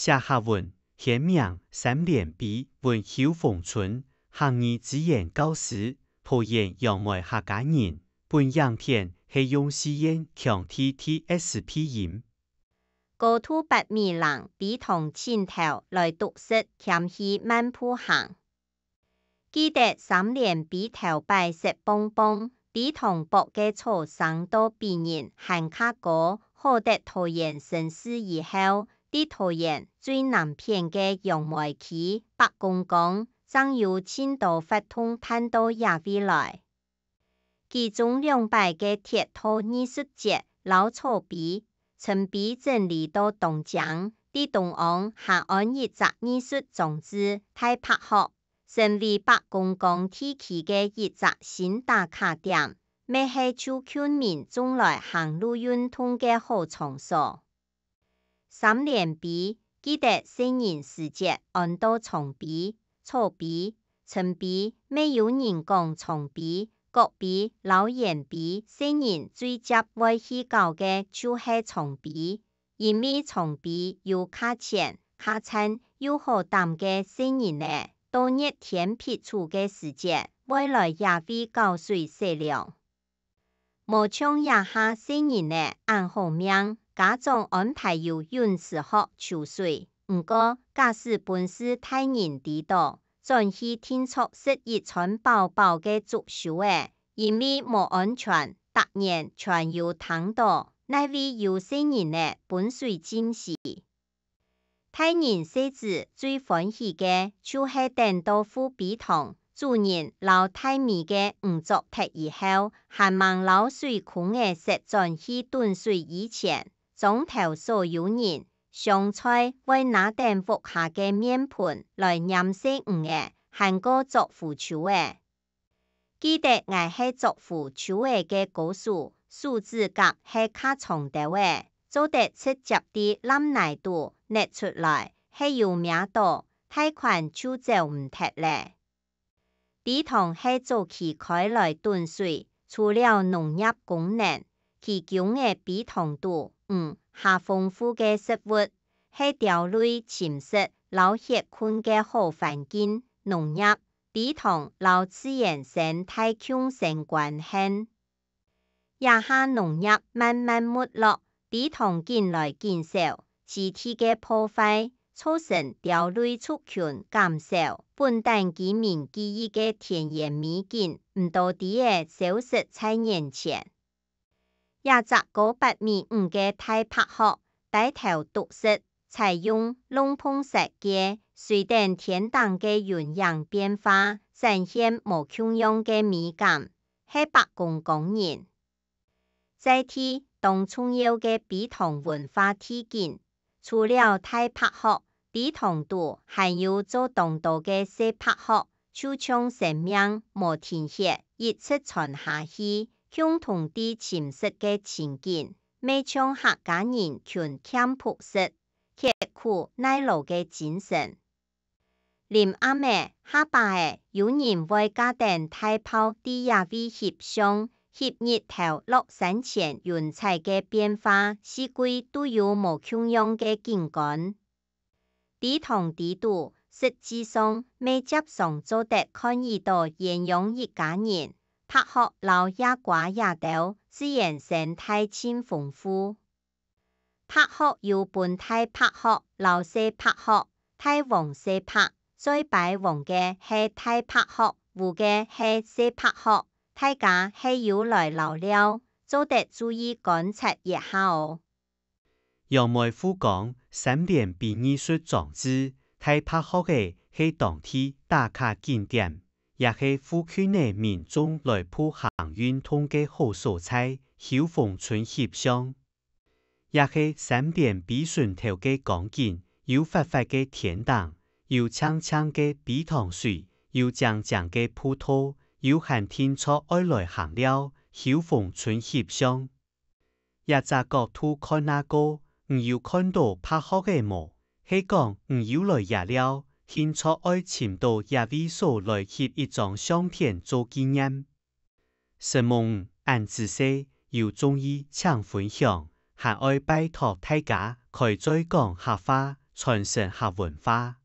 下下文显明3連比文曉逢春，行義之言教時，普言楊梅客家人，本影片係用試驗強 TTSP 音。高土8米人比同前頭來讀書欠去慢步行。記得3連比頭擺食蹦蹦，比同博嘅草生到比人還卡高，好得桃園城市以後，啲桃園最南片嘅楊梅區北公港，將有千多發通攤到亞未來。其中200嘅鐵塔藝術節老草比。曾比整理到東江，啲東岸下岸一隻藝術裝置大拍學，成為北公港地區嘅一隻新打卡點，咩係超區民眾來行路運動嘅好場所。3連比記得聖人時節按到長比、草比、陳比，沒有人講長比。國比、老人比，聖人最接會去搞嘅就係長比，因為長比有卡錢、卡餐又好擔嘅聖人呢，到熱天辟出嘅時節，未來也會搞水適量。無像也下聖人呢，按好命，家長安排有允時學抽水，唔過假使本是太人地道。轉去天促食一餐飽飽嘅足球誒，因為無安全，突然全有躺到，那位有聖人嘅本水浸死。太人細子最歡喜嘅，就係等到副比堂主人撈太米嘅唔作踢以後，還望撈水庫嘅食轉去燉水以前，總頭所有人。上菜為拿定鑊下嘅面盤來染色唔嘅，韓國作腐球嘅。記得我係作腐球嘅故事，樹枝甲係卡長條嘅，做得直接啲攬奶度捏出來，係有名度，太寬就走唔脫咧。比同係早期開來燉水，除了農業功能，其中嘅比同度下豐富嘅食物，係調類침食、老血菌嘅好環境。農業比同老自然生態強相關性。也下農業慢慢沒落，比同漸來漸少，肢體嘅破壞，造成調類族群減少，本等居民記憶嘅田園美景，唔到啲嘅消失在眼前。也則個8.5米嘅大拍學，帶頭讀書，採用龍鳳石嘅水電天燈嘅營養變化，呈現無窮樣嘅美感，係北公港人。在地當重要嘅比同文化體驗，除了大拍學，比同度還有做當道嘅小拍學，就像生命無停歇，一直傳下去。共同啲침食嘅情景，未像客家人權欠朴實、刻苦耐勞嘅精神。臨暗暝下晡誒，有人為家庭大炮啲也會翕相，翕日頭落山前雲彩嘅變化，四季都有無窮樣嘅景觀。比同地度實際上未接上做得看依到沿用一家人。拍學老野瓜野豆，自然生態真豐富。拍學有本大拍學、老細拍學、大王細拍，最擺王嘅係大拍學，有嘅係細拍學，大家係要來留了，做得注意觀察一下哦。楊梅夫講3連比藝術裝置，大拍學嘅係當地打卡景點。也係富區內民眾來鋪行運動嘅好所在，曉逢春翕相。也係3連比順頭嘅港景，有發發嘅天燈，有青青嘅比塘水，有靜靜嘅鋪頭，有寒天初愛來行了，曉逢春翕相。也在角度看那個，唔要看到拍學嘅無，係講唔要來也了。天初愛潛到也會所來翕一張相片做紀念。什麼按自細有中意搶分享，還愛拜託大家開再講下話，傳承客文化。